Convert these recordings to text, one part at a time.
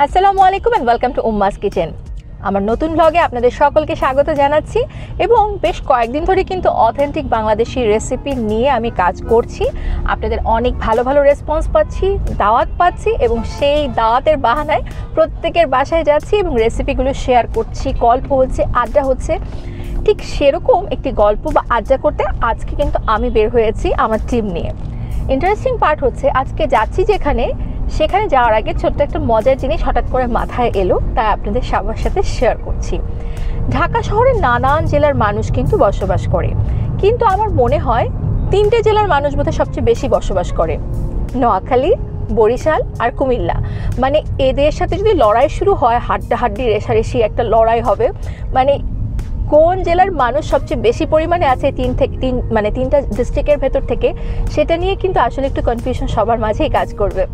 আসসালামু আলাইকুম and welcome to উম্মাস kitchen. আমার নতুন ব্লগে আপনাদের সকলকে স্বাগত জানাচ্ছি এবং বেশ কয়েকদিন ধরে কিন্তু অথেন্টিক বাংলাদেশি রেসিপি নিয়ে আমি কাজ করছি। আপনাদের অনেক ভালো ভালো রেসপন্স পাচ্ছি, দাওয়াত পাচ্ছি এবং সেই দাওয়াতের বাহানায় প্রত্যেকের বাসায় যাচ্ছি এবং রেসিপিগুলো শেয়ার করছি, গল্প হচ্ছে, আড্ডা হচ্ছে। ঠিক সেরকম একটি গল্প বা আড্ডা করতে আজকে কিন্তু আমি বের হয়েছি আমার টিম নিয়ে। ইন্টারেস্টিং পার্ট হচ্ছে আজকে যাচ্ছি যেখানে, সেখানে যাওয়ার আগে ছোট্ট একটা মজার জিনিস হঠাৎ করে মাথায় এলো, তাই আপনাদের সবার সাথে শেয়ার করছি। ঢাকা শহরের নানান জেলার মানুষ কিন্তু বসবাস করে, কিন্তু আমার মনে হয় তিনটে জেলার মানুষ বোধহয় সবচেয়ে বেশি বসবাস করে, নোয়াখালী, বরিশাল আর কুমিল্লা। মানে এদের সাথে যদি লড়াই শুরু হয়, হাড্ডাহাড্ডি রেশারেশি একটা লড়াই হবে, মানে কোন জেলার মানুষ সবচেয়ে বেশি পরিমাণে আছে তিনটা ডিস্ট্রিক্টের ভেতর থেকে, সেটা নিয়ে কিন্তু আসলে একটু কনফিউশন সবার মাঝেই কাজ করবে।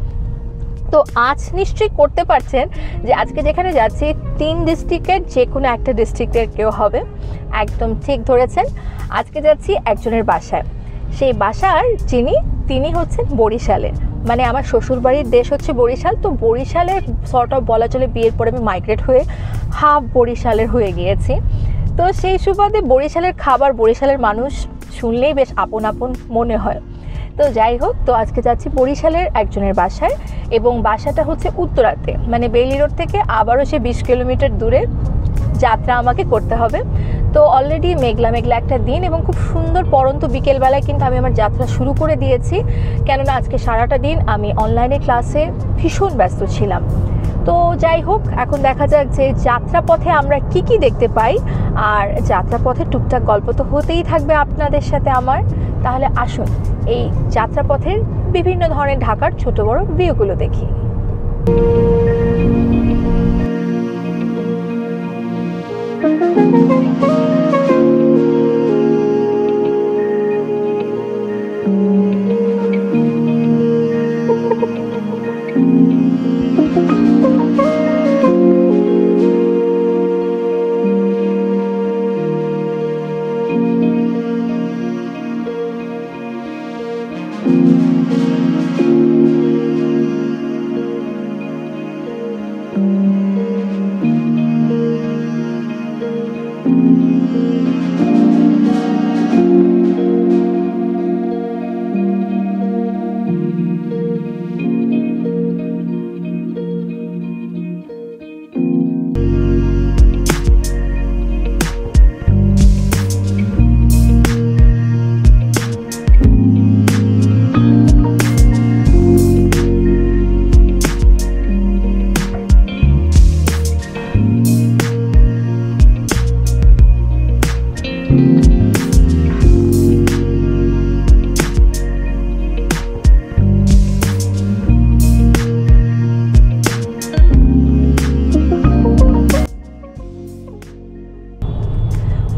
তো আজ নিশ্চয়ই করতে পারছেন যে আজকে যেখানে যাচ্ছি তিন ডিস্ট্রিক্টের যে কোনো একটা ডিস্ট্রিক্টের কেউ হবে। একদম ঠিক ধরেছেন, আজকে যাচ্ছি একজনের বাসায়। সেই বাসার তিনি হচ্ছেন বরিশালের, মানে আমার শ্বশুরবাড়ির দেশ হচ্ছে বরিশাল। তো বরিশালের সর্ট অফ বলা চলে বিয়ের পরে আমি মাইগ্রেট হয়ে হাফ বরিশালের হয়ে গিয়েছি। তো সেই সুবাদে বরিশালের খাবার, বরিশালের মানুষ শুনলেই বেশ আপন আপন মনে হয়। তো যাই হোক, তো আজকে যাচ্ছি বরিশালের একজনের বাসায় এবং বাসাটা হচ্ছে উত্তরাতে, মানে বেইলি রোড থেকে আবারও সে 20 কিলোমিটার দূরে যাত্রা আমাকে করতে হবে। তো অলরেডি মেঘলা মেঘলা একটা দিন এবং খুব সুন্দর পরন্ত বিকেলবেলায় কিন্তু আমি আমার যাত্রা শুরু করে দিয়েছি, কেননা আজকে সারাটা দিন আমি অনলাইনে ক্লাসে ভীষণ ব্যস্ত ছিলাম। তো যাই হোক, এখন দেখা যাক যে যাত্রাপথে আমরা কি কি দেখতে পাই, আর যাত্রাপথে টুকটাক গল্প তো হতেই থাকবে আপনাদের সাথে আমার। তাহলে আসুন এই যাত্রাপথের বিভিন্ন ধরনের ঢাকার ছোট বড় ভিউগুলো দেখি।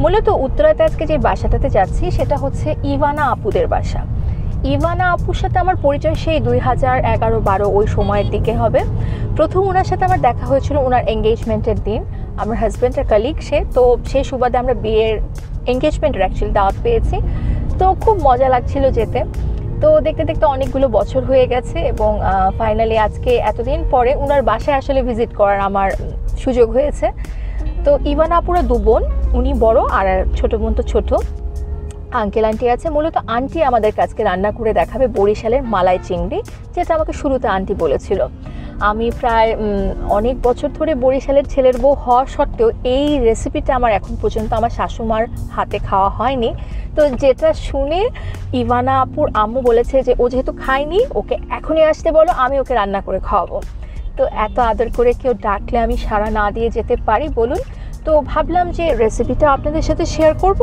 মূলত উত্তরাতে আজকে যে বাসাটাতে যাচ্ছি সেটা হচ্ছে ইভানা আপুদের বাসা। ইভানা আপুর সাথে আমার পরিচয় সেই 2011-12 ওই সময়ের দিকে হবে। প্রথম ওনার সাথে আমার দেখা হয়েছিল ওনার এঙ্গেজমেন্টের দিন। আমার হাজব্যান্ডের কালিগ সে, তো সেই সুবাদে আমরা বিয়ের এঙ্গেজমেন্টের অ্যাকচুয়ালি দাওয়াত পেয়েছি। তো খুব মজা লাগছিল যেতে। তো দেখতে দেখতে অনেকগুলো বছর হয়ে গেছে এবং ফাইনালি আজকে এতদিন পরে ওনার বাসায় আসলে ভিজিট করার আমার সুযোগ হয়েছে। তো ইভানা আপুরা দু বোন, উনি বড় আর ছোটো বোন তো ছোটো। আঙ্কেল আন্টি আছে। মূলত আন্টি আমাদের কাছকে রান্না করে দেখাবে বরিশালের মালাই চিংড়ি, যেটা আমাকে শুরুতে আন্টি বলেছিল। আমি প্রায় অনেক বছর ধরে বরিশালের ছেলের বউ হওয়া সত্ত্বেও এই রেসিপিটা আমার এখন পর্যন্ত আমার শাশুমার হাতে খাওয়া হয়নি। তো যেটা শুনে ইভানা আপুর আম্মু বলেছে যে ও যেহেতু খায়নি, ওকে এখনই আসতে বলো, আমি ওকে রান্না করে খাওয়াবো। তো এত আদর করে কেউ ডাকলে আমি সাড়া না দিয়ে যেতে পারি বলুন? তো ভাবলাম যে রেসিপিটা আপনাদের সাথে শেয়ার করব,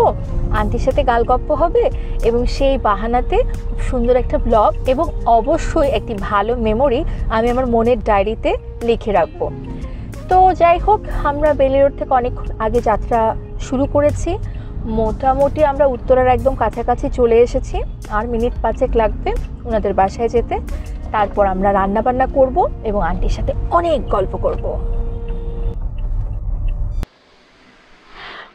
আন্টির সাথে গালগপ্প হবে এবং সেই বাহানাতে খুব সুন্দর একটা ব্লগ এবং অবশ্যই একটি ভালো মেমোরি আমি আমার মনের ডায়েরিতে লিখে রাখবো। তো যাই হোক, আমরা বেইলি রোড থেকে অনেকক্ষণ আগে যাত্রা শুরু করেছি। মোটামুটি আমরা উত্তরার একদম কাছাকাছি চলে এসেছি, আর মিনিট 5 লাগবে ওনাদের বাসায় যেতে। তারপর আমরা রান্না বান্না করব এবং আন্টির সাথে অনেক গল্প করব।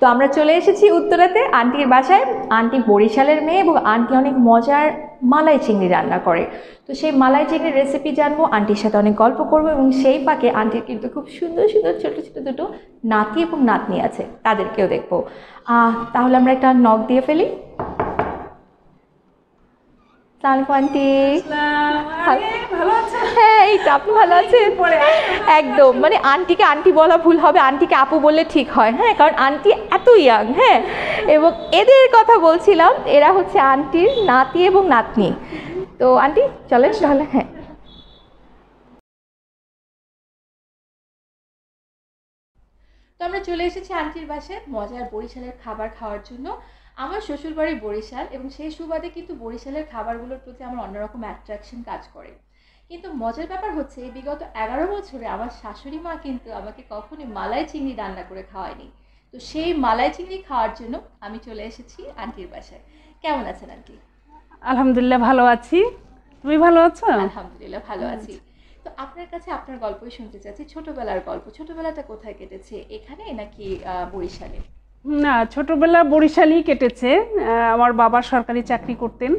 তো তো আমরা চলে এসেছি উত্তরাতে আন্টির বাসায়। আন্টি বরিশালের মেয়ে এবং আন্টি অনেক মজার মালাই চিংড়ি রান্না করে। তো সেই মালাই চিংড়ির রেসিপি জানবো, আন্টির সাথে অনেক গল্প করবো এবং সেই পাকে আন্টির কিন্তু খুব সুন্দর সুন্দর ছোটো ছোটো দুটো নাতি এবং নাতনি আছে, তাদেরকেও দেখবো। তাহলে আমরা একটা নক দিয়ে ফেলি। আন্টি হ্যাঁ, এই তো আপনি ভালো আছেন? একদম, মানে আন্টিকে আন্টি বলা ভুল হবে, আন্টিকে আপু বললে ঠিক হয়। হ্যাঁ, কারণ আন্টি এত ইয়াং। হ্যাঁ, এবং এদের কথা বলছিলাম, এরা হচ্ছে আন্টির নাতি এবং নাতনি। তো আন্টি চলেন তাহলে। হ্যাঁ, তো আমরা চলে এসেছি আন্টির বাসায় মজার বরিশালের খাবার খাওয়ার জন্য। আমার শ্বশুরবাড়ি বরিশাল এবং সেই সুবাদে কিন্তু বরিশালের খাবারগুলোর প্রতি আমার অন্যরকম অ্যাট্রাকশন কাজ করে। কিন্তু মজার ব্যাপার হচ্ছে বিগত 11 বছরে আমার শাশুড়ি মা কিন্তু আমাকে কখনোই মালাই চিংড়ি রান্না করে খাওয়ায়নি। তো সেই মালাই চিংড়ি খাওয়ার জন্য আমি চলে এসেছি আন্টির বাসায়। কেমন আছেন আন্টি? আলহামদুলিল্লাহ ভালো আছি, তুমি ভালো আছো? আলহামদুলিল্লাহ ভালো আছি। তো আপনার কাছে আপনার গল্পই শুনতে চাচ্ছি, ছোটবেলার গল্প। ছোটবেলাটা কোথায় কেটেছে, এখানে নাকি বরিশালে? না, ছোটবেলা বরিশালেই কেটেছে। আমার বাবা সরকারি চাকরি করতেন,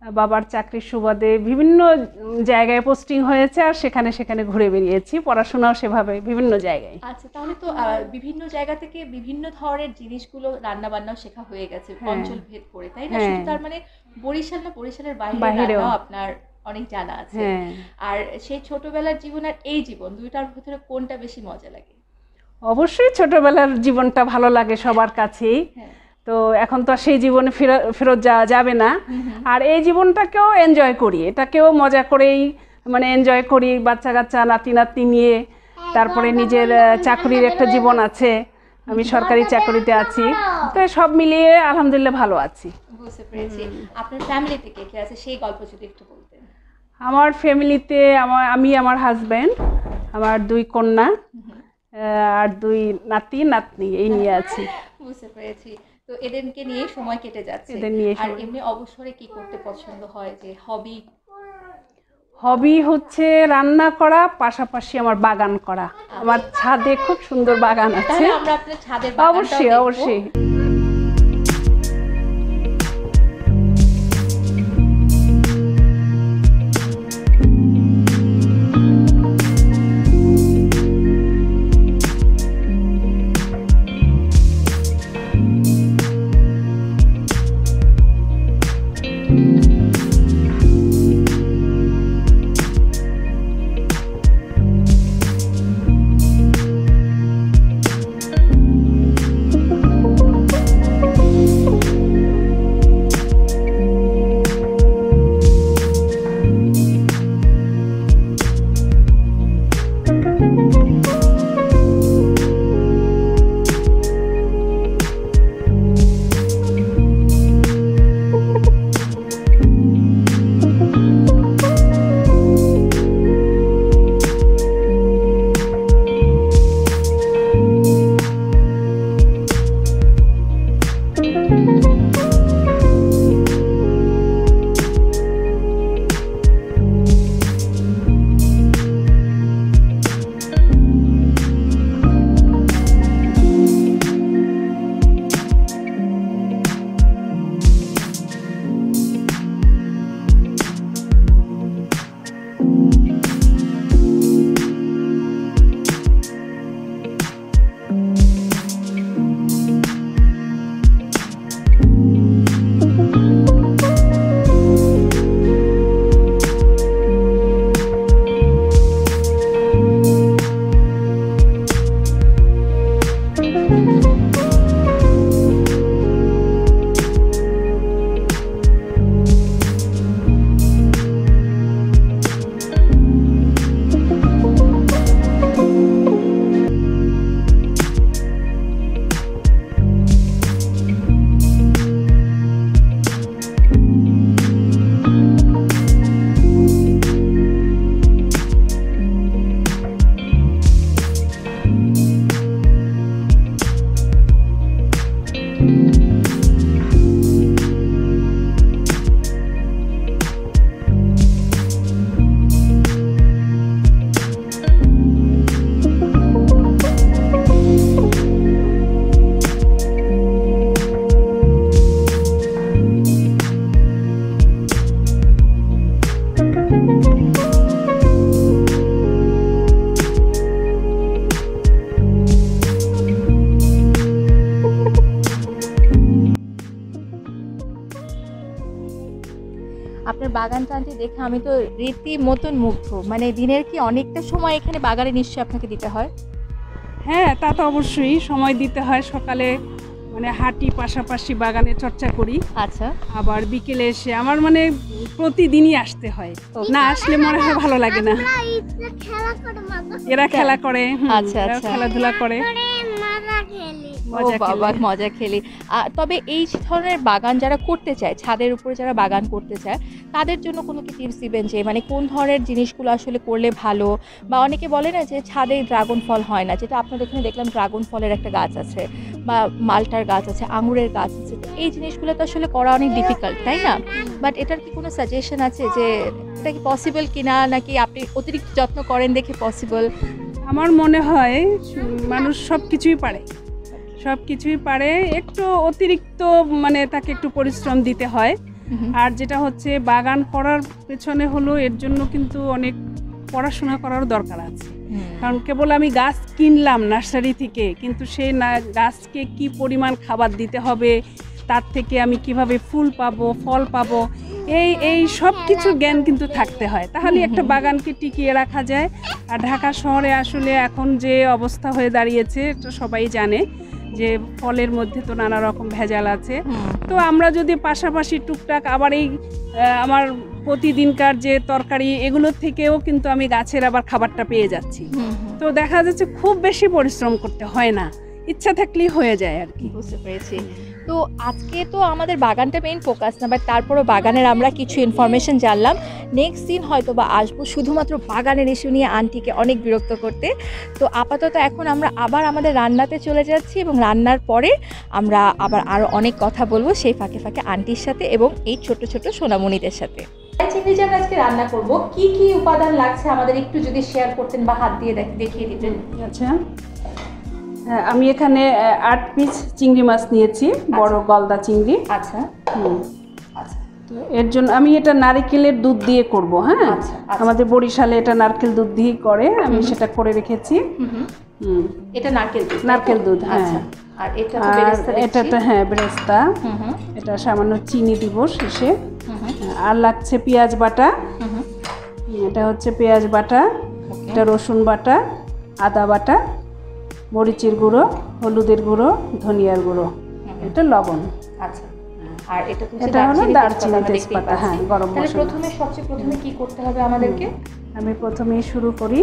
বাবার চাকরির সুবাদে বিভিন্ন জায়গায় পোস্টিং হয়েছে আর সেখানে সেখানে ঘুরে বেরিয়েছি, পড়াশোনাও সেভাবে বিভিন্ন জায়গায়। আচ্ছা, তাহলে তো বিভিন্ন জায়গা থেকে বিভিন্ন ধরনের জিনিসগুলো রান্না বান্নাও শেখা হয়ে গেছে অঞ্চল ভেদ করে, তাই না? শুধু তার মানে বরিশাল না, বরিশালের বাইরেও আপনার অনেক জানা আছে। আর সেই ছোটবেলার জীবন আর এই জীবন, দুইটার ভিতরে কোনটা বেশি মজা লাগে? অবশ্যই ছোটবেলার জীবনটা ভালো লাগে সবার কাছেই। তো এখন তো আর সেই জীবনে ফেরত যাওয়া যাবে না। আর এই জীবনটাকেও এনজয় করি, এটাকেও মজা করেই মানে এনজয় করি, বাচ্চা কাচ্চা নাতি নাতনি নিয়ে। তারপরে নিজের চাকরির একটা জীবন আছে, আমি সরকারি চাকরিতে আছি। তো সব মিলিয়ে আলহামদুলিল্লাহ ভালো আছি। বুঝতে পেরেছি। আপনার ফ্যামিলিতে কে কে আছে সেই গল্প যদি একটু বলতেন। আমার ফ্যামিলিতে আমি, আমার হাজব্যান্ড, আমার 2 কন্যা আর 2 নাতি নাতনি, এই নিয়ে আছি। বুঝতে পেরেছি। তো এদেরকে নিয়ে সময় কেটে যাচ্ছে। আর এমনি অবসরে কি করতে পছন্দ হয়, যে হবি হচ্ছে রান্না করা, পাশাপাশি আমার বাগান করা। আমার ছাদে খুব সুন্দর বাগান আছে। আমরা আপনার ছাদের বাগানটাও অবশ্যই অবশ্যই। আপনার বাগানটা আন্টি দেখে আমি তো রীতিমতন মুগ্ধ। মানে দিনের কি অনেকটা সময় এখানে বাগানে নিশ্চয়ই আপনাকে দিতে হয়? হ্যাঁ, তা তো অবশ্যই সময় দিতে হয়। সকালে মানে হাঁটি, পাশাপাশি বাগানে চর্চা করি। আচ্ছা, আবার বিকেলে এসে আমার মানে প্রতিদিনই আসতে হয়, না আসলে মনে হয় ভালো লাগে না। এরা খেলা করে, আচ্ছা এরা আচ্ছা, খেলাধুলা করে, ও মজা বাবা খেলে। মজা খেলি। তবে এই ধরনের বাগান যারা করতে চায়, ছাদের উপরে যারা বাগান করতে চায়, তাদের জন্য কোনো কি টিপস দিবেন যে মানে কোন ধরনের জিনিসগুলো আসলে করলে ভালো? বা অনেকে বলে না যে ছাদে ড্রাগন ফল হয় না, যেটা আপনাদের এখানে দেখলাম ড্রাগন ফলের একটা গাছ আছে বা মালটার গাছ আছে, আঙুরের গাছ আছে, তো এই জিনিসগুলো তো আসলে করা অনেক ডিফিকাল্ট, তাই না? বাট এটার কি কোনো সাজেশন আছে যে এটা কি পসিবল কিনা, নাকি আপনি অতিরিক্ত যত্ন করেন দেখে পসিবল? আমার মনে হয় মানুষ সব কিছুই পারে, সব কিছুই পারে, একটু অতিরিক্ত মানে তাকে একটু পরিশ্রম দিতে হয়। আর যেটা হচ্ছে বাগান করার পেছনে হলো এর জন্য কিন্তু অনেক পড়াশোনা করার দরকার আছে। কারণ কেবল আমি গাছ কিনলাম নার্সারি থেকে, কিন্তু সেই গাছকে কি পরিমাণ খাবার দিতে হবে, তার থেকে আমি কিভাবে ফুল পাবো, ফল পাবো, এই সব কিছু জ্ঞান কিন্তু থাকতে হয়, তাহলে একটা বাগানকে টিকিয়ে রাখা যায়। আর ঢাকা শহরে আসলে এখন যে অবস্থা হয়ে দাঁড়িয়েছে তো সবাই জানে যে ফলের মধ্যে তো নানা রকম ভেজাল আছে। তো আমরা যদি পাশাপাশি টুকটাক আবার এই আমার প্রতিদিনকার যে তরকারি এগুলোর থেকেও কিন্তু আমি গাছের আবার খাবারটা পেয়ে যাচ্ছি। তো দেখা যাচ্ছে খুব বেশি পরিশ্রম করতে হয় না, ইচ্ছা থাকলেই হয়ে যায় আর কি। বুঝতে পেরেছি। তো আজকে তো আমাদের বাগানটা মেইন ফোকাস না, বাট তারপরও বাগানের আমরা কিছু ইনফরমেশন জানলাম। নেক্সট দিন হয়তো বা আসবো শুধুমাত্র বাগানের ইস্যু নিয়ে আন্টিকে অনেক বিরক্ত করতে। তো আপাতত এখন আমরা আবার আমাদের রান্নাতে চলে যাচ্ছি, এবং রান্নার পরে আমরা আবার আরও অনেক কথা বলবো সেই ফাঁকে ফাঁকে আন্টির সাথে এবং এই ছোট ছোট সোনামণিদের সাথে। চিংড়ি যে আমরা আজকে রান্না করব, কি কি উপাদান লাগছে আমাদের একটু যদি শেয়ার করতেন বা হাত দিয়ে দেখিয়ে দিতেন। আচ্ছা, আমি এখানে 8 পিস চিংড়ি মাছ নিয়েছি, বড় গলদা চিংড়ি। আচ্ছা আচ্ছা, তো এর জন্য আমি এটা নারকেলের দুধ দিয়ে করব। হ্যাঁ, আচ্ছা, আচ্ছা। আমাদের বরিশালে এটা নারকেল দুধ দিয়েই করে, আমি সেটা করে রেখেছি। এটা নারকেল দুধ, হ্যাঁ। আচ্ছা, আর এটা তো আর বেরেস্তা এটা তো হ্যাঁ বেরেস্তা। এটা সামান্য চিনি দিব শেষে। আর লাগছে পেঁয়াজ বাটা, এটা হচ্ছে পেঁয়াজ বাটা, এটা রসুন বাটা, আদা বাটা, মরিচের গুঁড়ো, হলুদের গুঁড়ো, ধনিয়ার গুঁড়ো, এটা লবণ। আচ্ছা, আর এটা হলো দারচিনি, তেজপাতা, হ্যাঁ, গরম মশলা। সবচেয়ে প্রথমে কি করতে হবে আমাদেরকে? আমি প্রথমেই শুরু করি।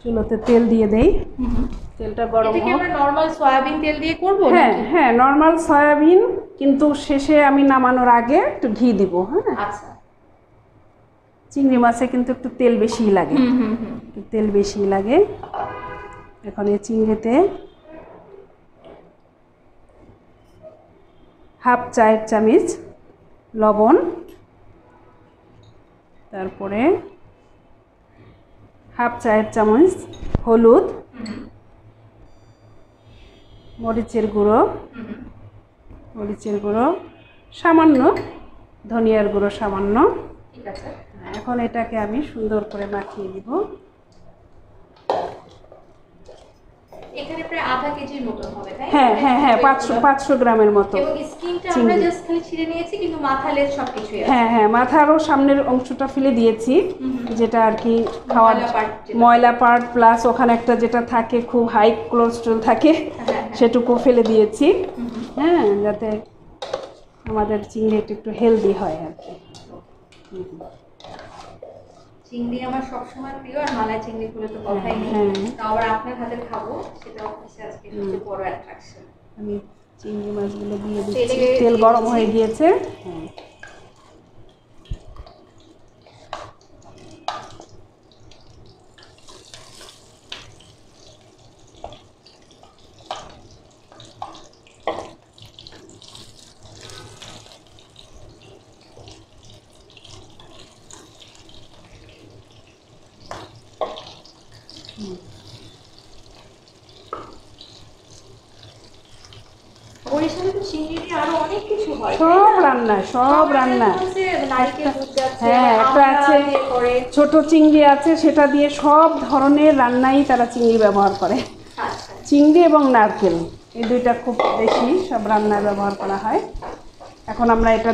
চুলোতে তেল দিয়ে দেই, তেলটা গরম হোক। আমরা নরমাল সয়াবিন তেল দিয়ে করব? হ্যাঁ হ্যাঁ, নর্মাল সয়াবিন, কিন্তু শেষে আমি নামানোর আগে একটু ঘি দিব। হ্যাঁ, আচ্ছা, চিংড়ি মাছে কিন্তু একটু তেল বেশিই লাগে, একটু তেল বেশি লাগে। এখন এই চিংড়িতে হাফ চায়ের চামচ লবণ, তারপরে হাফ চায়ের চামচ হলুদ, মরিচের গুঁড়ো, সামান্য ধনিয়ার গুঁড়ো সামান্য। ঠিক আছে। এখন এটাকে আমি সুন্দর করে মাখিয়ে দিব। এখানে প্রায় আধা কেজির মতো হবে, তাই? হ্যাঁ হ্যাঁ হ্যাঁ, 500 গ্রামের মতো। এবং স্কিনটা আমরা জাস্ট খালি ছিঁড়ে নিয়েছি, কিন্তু মাথা লেজ সবকিছুই আছে। হ্যাঁ হ্যাঁ, মাথারও সামনের অংশটা ফেলে দিয়েছি, যেটা আর কি খাওয়ার ময়লা পার্ট, প্লাস ওখানে একটা যেটা থাকে খুব হাই কোলেস্টেরল থাকে, সেটুকু ফেলে দিয়েছি। হ্যাঁ, যাতে আমাদের চিংড়িটা একটু হেলদি হয় আর কি। চিংড়ি আমার সবসময় প্রিয়, আর মালাই চিংড়ি গুলো তো কথাই নেই। তাও আবার আপনার হাতের খাবো, সেটা হচ্ছে আজকে সবচেয়ে বড় অ্যাট্রাকশন। আমি চিংড়ি মাছগুলো দিয়ে দিচ্ছি, তেল গরম হয়ে গিয়েছে। হ্যাঁ, বরিশালে তো চিংড়ি দিয়ে আরো অনেক কিছু হয়, সব রান্না, সব রান্না। নারকেল দুধ যাচ্ছে, হ্যাঁ, একটা আছে ছোট চিংড়ি আছে, সেটা দিয়ে সব ধরনের রান্নাই তারা চিংড়ি ব্যবহার করে। চিংড়ি এবং নারকেল এই দুইটা খুব বেশি সব রান্নায় ব্যবহার করা হয়। এখন আমরা এটা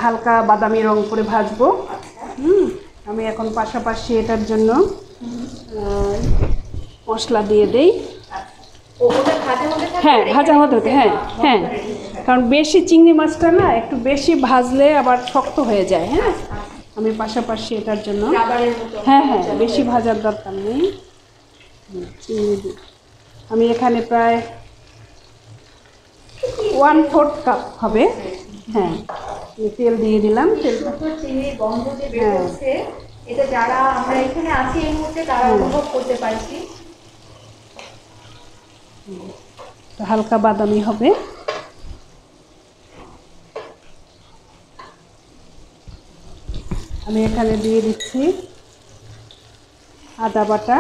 হালকা বাদামি রং করে ভাজবো। আমি এখন পাশাপাশি এটার জন্য মশলা দিয়ে দেই। হ্যাঁ, ভাজা হতে হতে, হ্যাঁ হ্যাঁ, কারণ বেশি চিংড়ি মাছটা না একটু বেশি ভাজলে আবার শক্ত হয়ে যায়। হ্যাঁ, আমি পাশাপাশি এটার জন্য হ্যাঁ হ্যাঁ বেশি ভাজার দরকার নেই। চিংড়ি আমি এখানে প্রায় 1/4 কাপ হবে। হ্যাঁ, তেল দিয়ে দিলাম। চিংড়ির গন্ধ যে বের হচ্ছে, এটা যারা আমরা এখানে আছি এই মুহূর্তে তারা অনুভব করতে পারছি। হালকা বাদামি হবে। আমি এখানে দিয়ে দিচ্ছি আদা বাটা।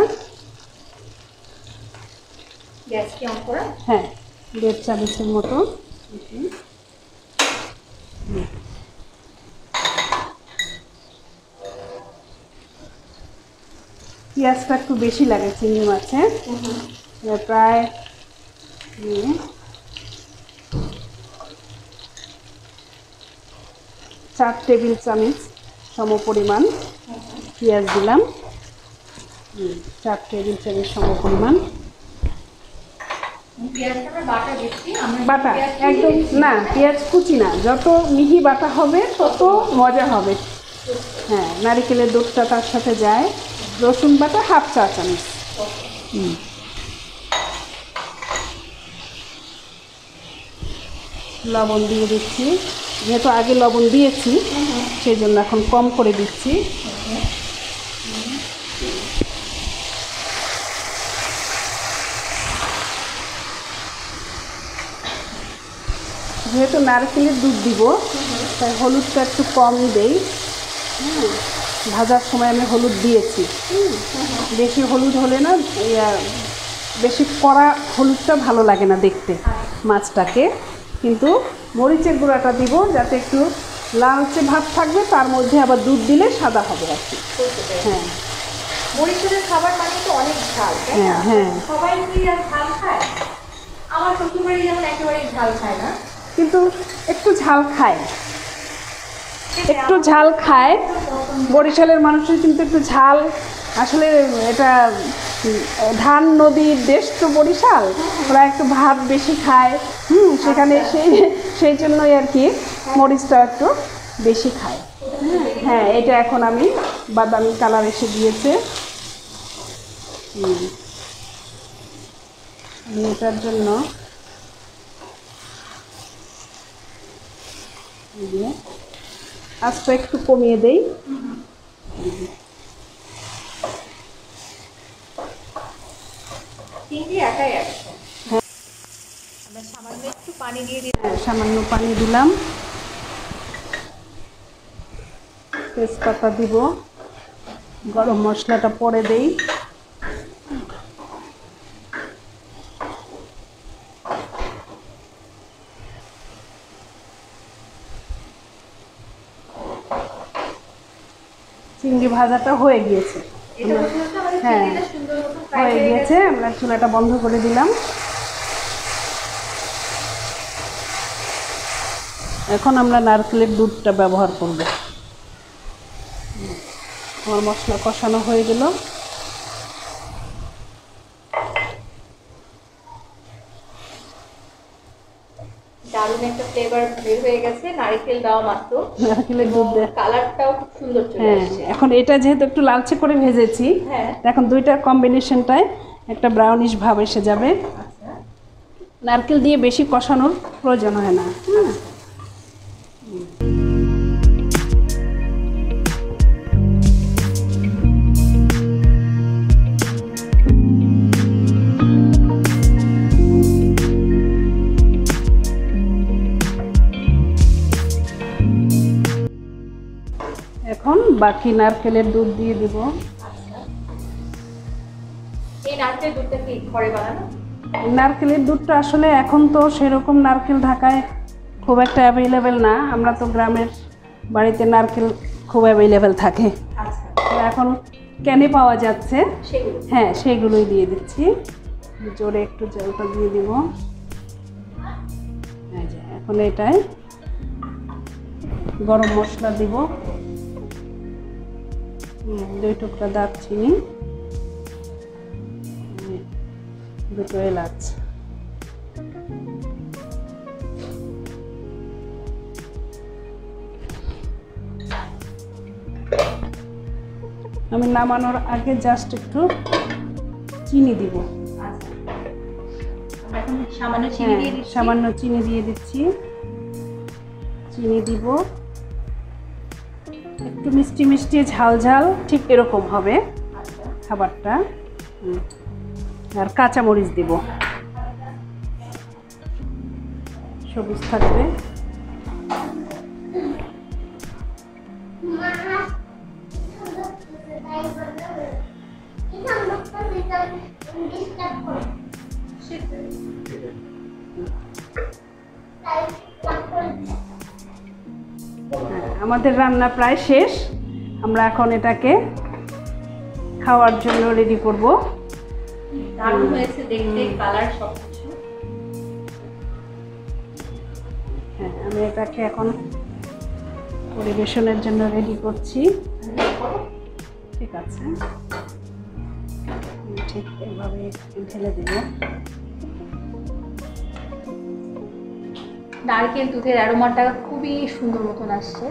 গ্যাস কি অন করা? হ্যাঁ, 1.5 চামচের মতো। পেঁয়াজটা একটু বেশি লাগে চিংড়ি মাছে, প্রায় 4 টেবিল চামচ সম পরিমাণ পেঁয়াজ দিলাম। 4 টেবিল চামচ সম পরিমাণ বাটা। একদম না, পেঁয়াজ কুচি না, যত মিহি বাটা হবে তত মজা হবে। হ্যাঁ, নারিকেলের দুধটা তার সাথে যায়। রসুন বাটা 1/2 চা চামচ। লবণ দিয়ে দিচ্ছি, যেহেতু আগে লবণ দিয়েছি সেই জন্য এখন কম করে দিচ্ছি। যেহেতু নারকেলের দুধ দিব তাই হলুদটা একটু কম দেই। ভাজার সময় আমি হলুদ দিয়েছি। বেশি হলুদ হলে না বেশি কড়া হলুদটা ভালো লাগে না দেখতে মাছটাকে, কিন্তু মরিচের গুঁড়াটা দিব যাতে একটু লালচে ভাব থাকবে, তার মধ্যে আবার দুধ দিলে সাদা হবে আর কি। হ্যাঁ, মরিচের খাবার মানে তো অনেক ঝাল। হ্যাঁ হ্যাঁ, সবাই কি আর ঝাল খায়? আমার শ্বশুরবাড়ি যেমন একেবারে ঝাল খায় না, কিন্তু একটু ঝাল খায়, একটু ঝাল খায়। বরিশালের মানুষের কিন্তু একটু ঝাল, আসলে এটা ধান নদীর দেশ তো বরিশাল, ওরা একটু ভাত বেশি খায়। সেখানে সেই জন্যই আর কি মরিচটা একটু বেশি খায়। হ্যাঁ, এটা এখন আমি বাদামি কালার এসে দিয়েছে। আমি এটার জন্য আজটা একটু কমিয়ে দেই। সামান্য একটু পানি দিয়ে দিই। সামান্য পানি দিলাম। তেজপাতা দিব, গরম মশলাটা পরে দেই। চিংড়ি ভাজাটা হয়ে গিয়েছে। হ্যাঁ, হয়ে গিয়েছে। আমরা চুলাটা বন্ধ করে দিলাম। এখন আমরা নারকেলের দুধটা ব্যবহার করব। আমার মশলা কষানো হয়ে গেল। দারুণ একটা ফ্লেভার বের হয়ে গেছে নারকেল দেওয়া মাত্র। নারকেলের দুধ কালারটাও খুব সুন্দর চলে আসছে। এখন এটা যেহেতু একটু লালচে করে ভেজেছি, হ্যাঁ, এখন দুইটার কম্বিনেশনটায় একটা ব্রাউনিশ ভাব এসে যাবে। নারকেল দিয়ে বেশি কষানোর প্রয়োজন হয় না। এখন বাকি নারকেলের দুধ দিয়ে দিব। এই নারকেলের দুধটা কি ঘরে বানানো? নারকেলের দুধটা আসলে এখন তো সেরকম নারকেল ঢাকায় খুব একটা অ্যাভেলেবেল না। আমরা তো গ্রামের বাড়িতে নারকেল খুব অ্যাভেলেবেল থাকে। এখন ক্যানে পাওয়া যাচ্ছে, হ্যাঁ সেগুলোই দিয়ে দিচ্ছি। জোরে একটু জলটা দিয়ে দিব। এখন এটায় গরম মশলা দিব, 2 টুকরা দারচিনি, 2 এলাচ। আমি নামানোর আগে জাস্ট একটু চিনি দিব। সামান্য চিনি দিয়ে দিচ্ছি। চিনি দিব, একটু মিষ্টি মিষ্টি ঝাল ঝাল ঠিক এরকম হবে খাবারটা। আর কাঁচামরিচ দিব, সবুজ থাকবে। আমাদের রান্না প্রায় শেষ। আমরা এখন এটাকে খাওয়ার জন্য রেডি করব। দারুণ হয়েছে দেখতে, কালার সবকিছু। হ্যাঁ, আমি এটাকে এখন পরিবেশনের জন্য রেডি করছি। ঠিক আছে, ঠিক এভাবে ঢেলে দেব। নারকেল দুধের অ্যারোমাটা খুবই সুন্দর মতন আসছে।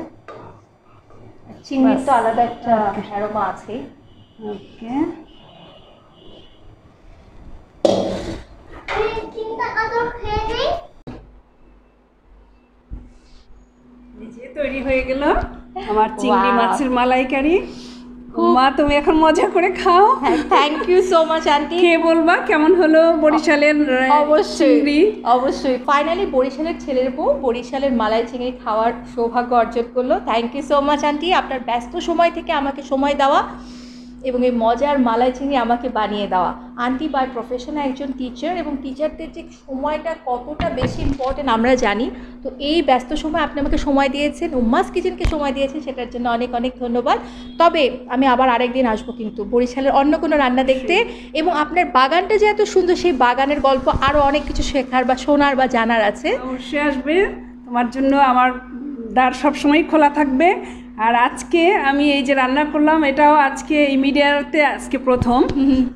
চিনির তো আলাদা একটা অ্যারোমা আছে। ওকে, তৈরি হয়ে গেল আমার চিংড়ি মাছের মালাইকারি। মা, তুমি এখন মজা করে খাও। Thank you so much aunty. কে বলবা কেমন হলো বরিশালের অবশ্যই অবশ্যই। ফাইনালি বরিশালের ছেলের বউ বরিশালের মালাই চিংড়ি খাওয়ার সৌভাগ্য অর্জন করলো। Thank you so much aunty, আপনার ব্যস্ত সময় থেকে আমাকে সময় দেওয়া এবং এই মজার মালাই চিংড়ি আমাকে বানিয়ে দেওয়া। আন্টি বাই প্রফেশনে একজন টিচার, এবং টিচারদের যে সময়টা কতটা বেশি ইম্পর্টেন্ট আমরা জানি। তো এই ব্যস্ত সময় আপনি আমাকে সময় দিয়েছেন, উম্মাস কিচেনকে সময় দিয়েছেন, সেটার জন্য অনেক অনেক ধন্যবাদ। তবে আমি আবার আরেকদিন আসবো কিন্তু বরিশালের অন্য কোনো রান্না দেখতে, এবং আপনার বাগানটা যে এত সুন্দর, সেই বাগানের গল্প আরও অনেক কিছু শেখার বা শোনার বা জানার আছে। অবশ্যই আসবে, তোমার জন্য আমার দ্বার সবসময় খোলা থাকবে। আর আজকে আমি এই যে রান্না করলাম, এটাও আজকে এই মিডিয়াতে আজকে প্রথম।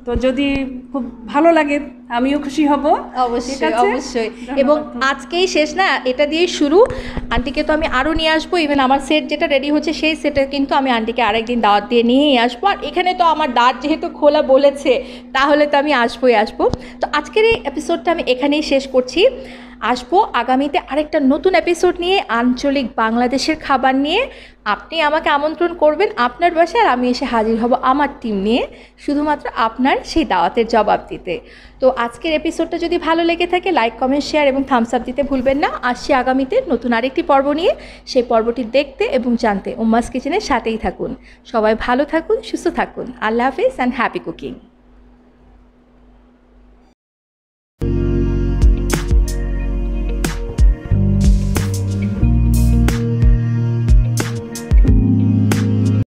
তো যদি খুব ভালো লাগে আমিও খুশি হব। অবশ্যই অবশ্যই। এবং আজকেই শেষ না, এটা দিয়েই শুরু। আন্টিকে তো আমি আরও নিয়ে আসবো। ইভেন আমার সেট যেটা রেডি হচ্ছে সেই সেটে কিন্তু আমি আন্টিকে আরেকদিন দাওয়াত দিয়ে নিয়েই আসবো। আর এখানে তো আমার দ্বার যেহেতু খোলা বলেছে, তাহলে তো আমি আসবোই আসবো। তো আজকের এই এপিসোডটা আমি এখানেই শেষ করছি। আসবো আগামীতে আরেকটা নতুন এপিসোড নিয়ে, আঞ্চলিক বাংলাদেশের খাবার নিয়ে। আপনি আমাকে আমন্ত্রণ করবেন আপনার বাসায়, আর আমি এসে হাজির হব আমার টিম নিয়ে, শুধুমাত্র আপনার সেই দাওয়াতের জবাব দিতে। তো আজকের এপিসোডটা যদি ভালো লেগে থাকে, লাইক, কমেন্ট, শেয়ার এবং থামস আপ দিতে ভুলবেন না। আসছি আগামীতে নতুন আরেকটি পর্ব নিয়ে। সেই পর্বটি দেখতে এবং জানতে উম্মাস কিচেনের সাথেই থাকুন। সবাই ভালো থাকুন, সুস্থ থাকুন। আল্লাহ হাফিজ অ্যান্ড হ্যাপি কুকিং।